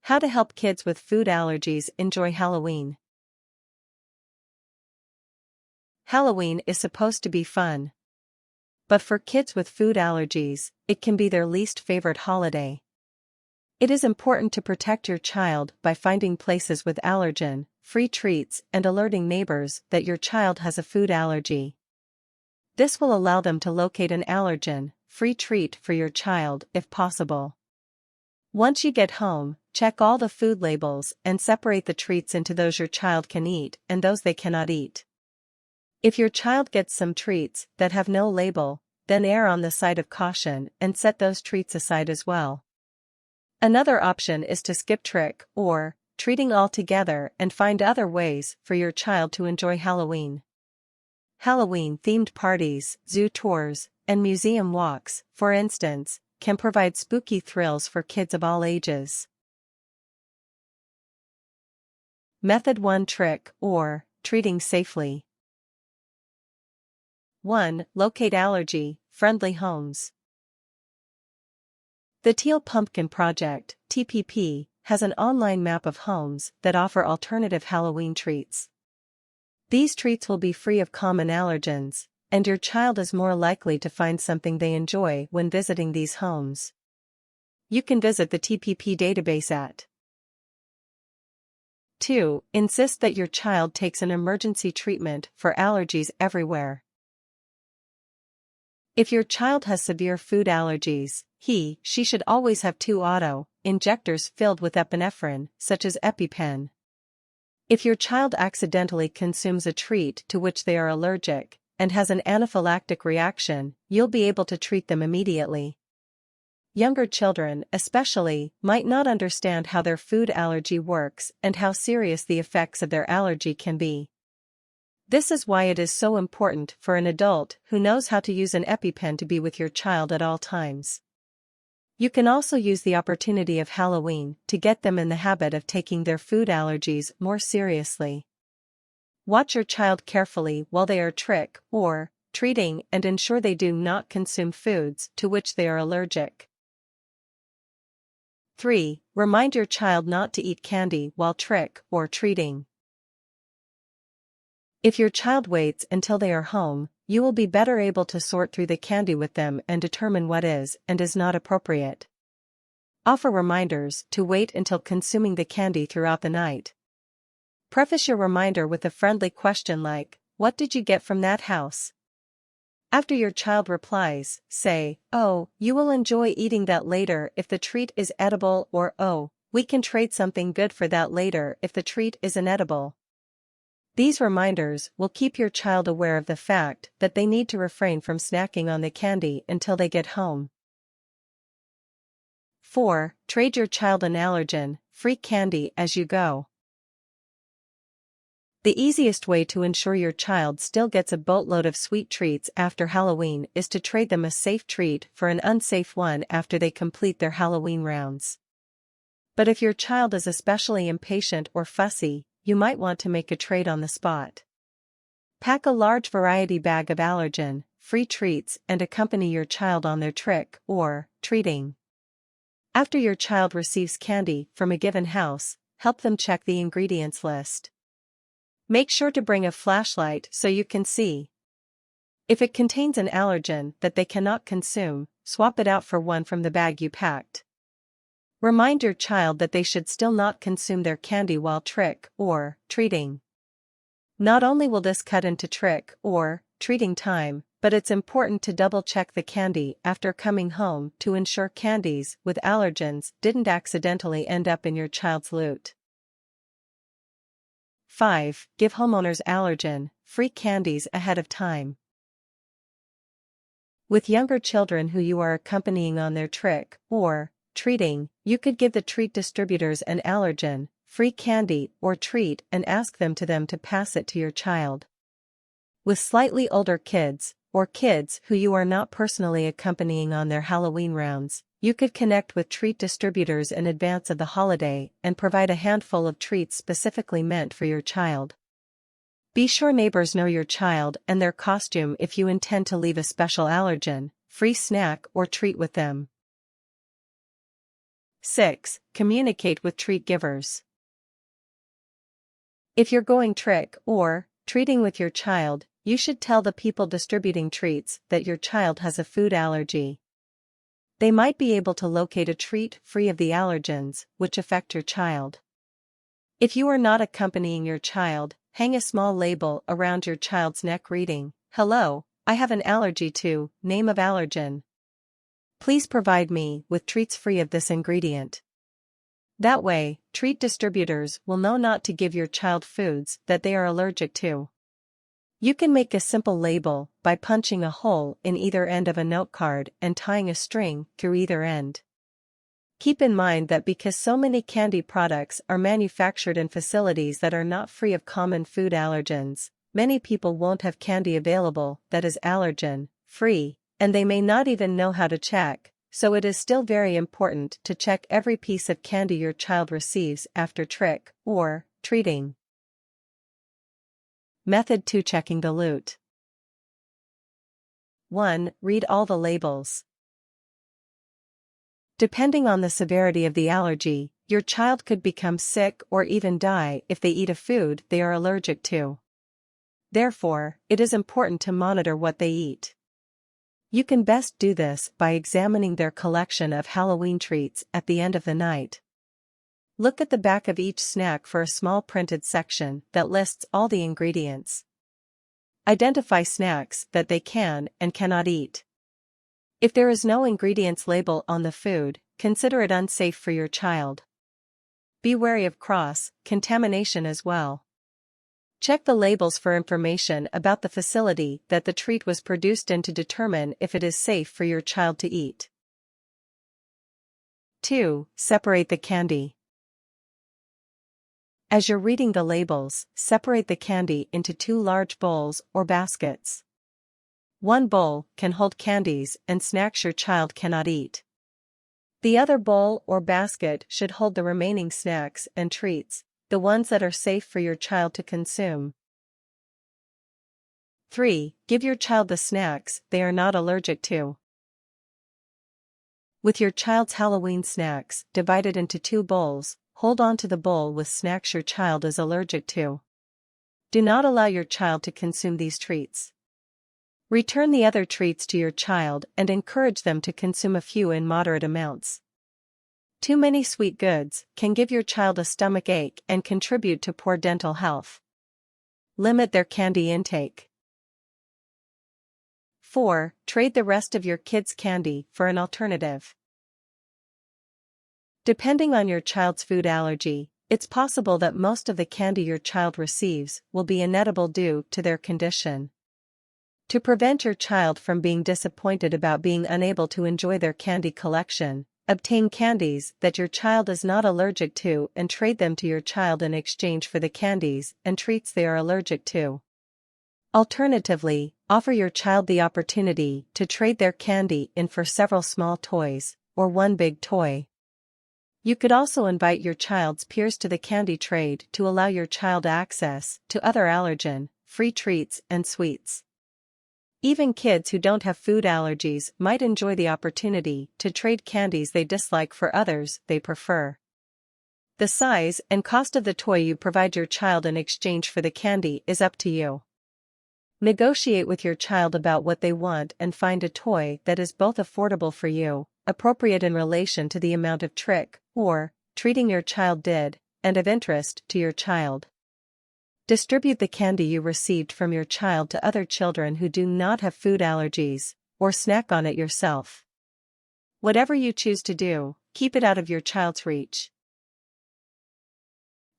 How to help kids with food allergies enjoy Halloween. Halloween is supposed to be fun. But for kids with food allergies, it can be their least favorite holiday. It is important to protect your child by finding places with allergen-free treats and alerting neighbors that your child has a food allergy. This will allow them to locate an allergen-free treat for your child if possible. Once you get home, check all the food labels and separate the treats into those your child can eat and those they cannot eat. If your child gets some treats that have no label, then err on the side of caution and set those treats aside as well. Another option is to skip trick or treating altogether and find other ways for your child to enjoy Halloween. Halloween-themed parties, zoo tours, and museum walks, for instance, can provide spooky thrills for kids of all ages. Method 1: Trick or treating safely. 1. Locate allergy-friendly homes. The Teal Pumpkin Project, TPP, has an online map of homes that offer alternative Halloween treats. These treats will be free of common allergens, and your child is more likely to find something they enjoy when visiting these homes. You can visit the TPP database at 2. Insist that your child takes an emergency treatment for allergies everywhere. If your child has severe food allergies, she should always have 2 auto-injectors filled with epinephrine, such as EpiPen. If your child accidentally consumes a treat to which they are allergic, and has an anaphylactic reaction, you'll be able to treat them immediately. Younger children, especially, might not understand how their food allergy works and how serious the effects of their allergy can be. This is why it is so important for an adult who knows how to use an EpiPen to be with your child at all times. You can also use the opportunity of Halloween to get them in the habit of taking their food allergies more seriously. Watch your child carefully while they are trick or treating and ensure they do not consume foods to which they are allergic. 3. Remind your child not to eat candy while trick or treating. If your child waits until they are home, you will be better able to sort through the candy with them and determine what is and is not appropriate. Offer reminders to wait until consuming the candy throughout the night. Preface your reminder with a friendly question like, "What did you get from that house?" After your child replies, say, "Oh, you will enjoy eating that later if the treat is edible," or "Oh, we can trade something good for that later if the treat is inedible." These reminders will keep your child aware of the fact that they need to refrain from snacking on the candy until they get home. 4. Trade your child an allergen-free candy as you go. The easiest way to ensure your child still gets a boatload of sweet treats after Halloween is to trade them a safe treat for an unsafe one after they complete their Halloween rounds. But if your child is especially impatient or fussy, you might want to make a trade on the spot. Pack a large variety bag of allergen-free treats and accompany your child on their trick or treating. After your child receives candy from a given house, help them check the ingredients list. Make sure to bring a flashlight so you can see. If it contains an allergen that they cannot consume, swap it out for one from the bag you packed. Remind your child that they should still not consume their candy while trick or treating. Not only will this cut into trick or treating time, but it's important to double-check the candy after coming home to ensure candies with allergens didn't accidentally end up in your child's loot. 5. Give homeowners allergen-free candies ahead of time. With younger children who you are accompanying on their trick or treating, you could give the treat distributors an allergen-free candy or treat and ask them to pass it to your child. With slightly older kids, or kids who you are not personally accompanying on their Halloween rounds, you could connect with treat distributors in advance of the holiday and provide a handful of treats specifically meant for your child. Be sure neighbors know your child and their costume if you intend to leave a special allergen-free snack or treat with them. 6. Communicate with treat givers. If you're going trick or treating with your child, you should tell the people distributing treats that your child has a food allergy. They might be able to locate a treat free of the allergens which affect your child. If you are not accompanying your child, hang a small label around your child's neck reading, "Hello, I have an allergy to name of allergen. Please provide me with treats free of this ingredient." That way, treat distributors will know not to give your child foods that they are allergic to. You can make a simple label by punching a hole in either end of a note card and tying a string through either end. Keep in mind that because so many candy products are manufactured in facilities that are not free of common food allergens, many people won't have candy available that is allergen-free, and they may not even know how to check, so it is still very important to check every piece of candy your child receives after trick or treating. Method 2: Checking the loot. 1. Read all the labels. Depending on the severity of the allergy, your child could become sick or even die if they eat a food they are allergic to. Therefore, it is important to monitor what they eat. You can best do this by examining their collection of Halloween treats at the end of the night. Look at the back of each snack for a small printed section that lists all the ingredients. Identify snacks that they can and cannot eat. If there is no ingredients label on the food, consider it unsafe for your child. Be wary of cross-contamination as well. Check the labels for information about the facility that the treat was produced in to determine if it is safe for your child to eat. 2. Separate the candy. As you're reading the labels, separate the candy into 2 large bowls or baskets. One bowl can hold candies and snacks your child cannot eat. The other bowl or basket should hold the remaining snacks and treats, the ones that are safe for your child to consume. 3. Give your child the snacks they are not allergic to. With your child's Halloween snacks divided into 2 bowls, hold on to the bowl with snacks your child is allergic to. Do not allow your child to consume these treats. Return the other treats to your child and encourage them to consume a few in moderate amounts. Too many sweet goods can give your child a stomach ache and contribute to poor dental health. Limit their candy intake. 4. Trade the rest of your kids' candy for an alternative. Depending on your child's food allergy, it's possible that most of the candy your child receives will be inedible due to their condition. To prevent your child from being disappointed about being unable to enjoy their candy collection, obtain candies that your child is not allergic to and trade them to your child in exchange for the candies and treats they are allergic to. Alternatively, offer your child the opportunity to trade their candy in for several small toys, or one big toy. You could also invite your child's peers to the candy trade to allow your child access to other allergen-free treats and sweets. Even kids who don't have food allergies might enjoy the opportunity to trade candies they dislike for others they prefer. The size and cost of the toy you provide your child in exchange for the candy is up to you. Negotiate with your child about what they want and find a toy that is both affordable for you, appropriate in relation to the amount of trick or treating your child did, and of interest to your child. Distribute the candy you received from your child to other children who do not have food allergies, or snack on it yourself. Whatever you choose to do, keep it out of your child's reach.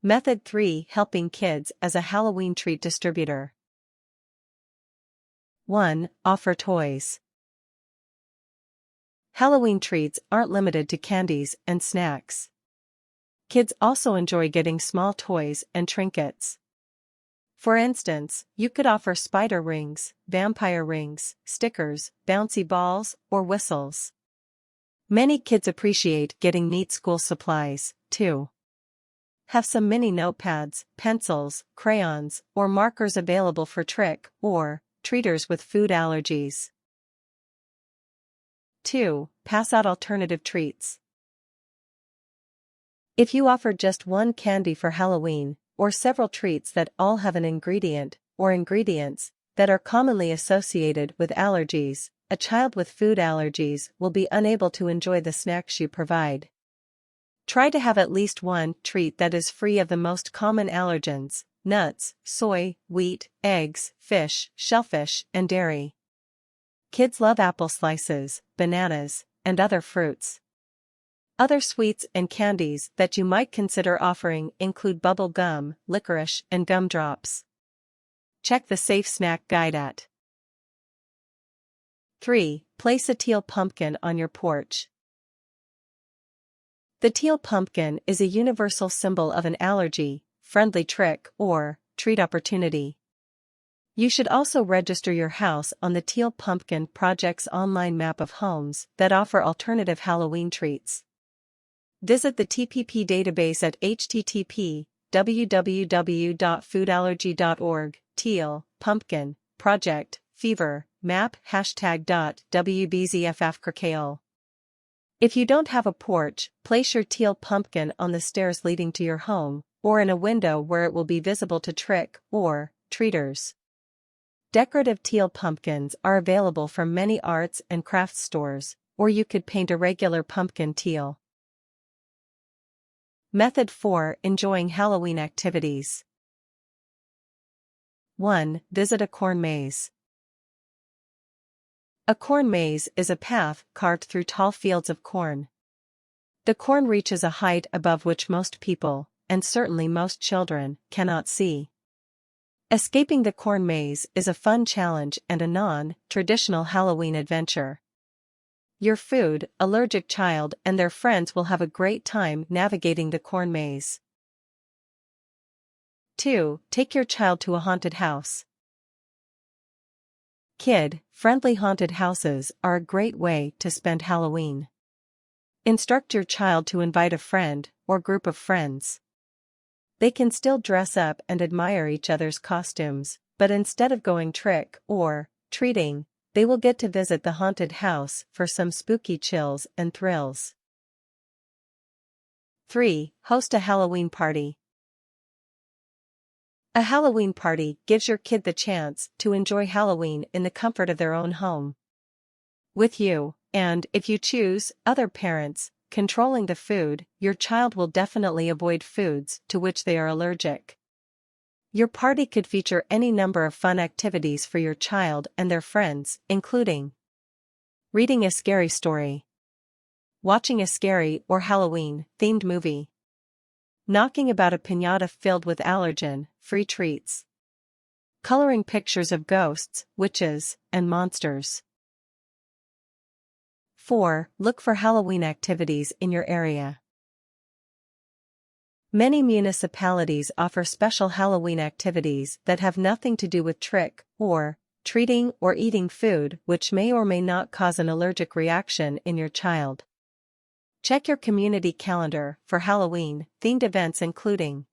Method 3: Helping kids as a Halloween treat distributor. 1. Offer toys. Halloween treats aren't limited to candies and snacks. Kids also enjoy getting small toys and trinkets. For instance, you could offer spider rings, vampire rings, stickers, bouncy balls, or whistles. Many kids appreciate getting neat school supplies, too. Have some mini notepads, pencils, crayons, or markers available for trick or treaters with food allergies. 2. Pass out alternative treats. If you offer just one candy for Halloween, or several treats that all have an ingredient or ingredients that are commonly associated with allergies, a child with food allergies will be unable to enjoy the snacks you provide. Try to have at least one treat that is free of the most common allergens: nuts, soy, wheat, eggs, fish, shellfish, and dairy. Kids love apple slices, bananas, and other fruits. Other sweets and candies that you might consider offering include bubble gum, licorice, and gumdrops. Check the Safe Snack Guide at 3. Place a teal pumpkin on your porch. The teal pumpkin is a universal symbol of an allergy-friendly trick or treat opportunity. You should also register your house on the Teal Pumpkin Project's online map of homes that offer alternative Halloween treats. Visit the TPP database at http://www.foodallergy.org, Teal, Pumpkin, Project, Fever, Map, #WBZFFKRKL. If you don't have a porch, place your teal pumpkin on the stairs leading to your home, or in a window where it will be visible to trick or treaters. Decorative teal pumpkins are available from many arts and crafts stores, or you could paint a regular pumpkin teal. Method 4. Enjoying Halloween activities. 1. Visit a corn maze. A corn maze is a path carved through tall fields of corn. The corn reaches a height above which most people, and certainly most children, cannot see. Escaping the corn maze is a fun challenge and a non-traditional Halloween adventure. Your food-allergic child and their friends will have a great time navigating the corn maze. 2. Take your child to a haunted house. Kid-friendly haunted houses are a great way to spend Halloween. Instruct your child to invite a friend or group of friends. They can still dress up and admire each other's costumes, but instead of going trick or treating, they will get to visit the haunted house for some spooky chills and thrills. 3. Host a Halloween party. A Halloween party gives your kid the chance to enjoy Halloween in the comfort of their own home. With you, and, if you choose, other parents, controlling the food, your child will definitely avoid foods to which they are allergic. Your party could feature any number of fun activities for your child and their friends, including reading a scary story, watching a scary or Halloween-themed movie, knocking about a piñata filled with allergen-free treats, coloring pictures of ghosts, witches, and monsters. 4. Look for Halloween activities in your area. Many municipalities offer special Halloween activities that have nothing to do with trick or treating or eating food, which may or may not cause an allergic reaction in your child. Check your community calendar for Halloween-themed events including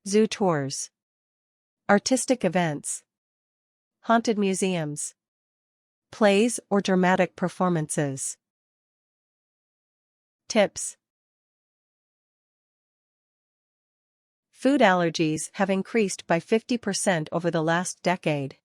zoo tours, artistic events, haunted museums, plays or dramatic performances. Tips. Food allergies have increased by 50% over the last decade.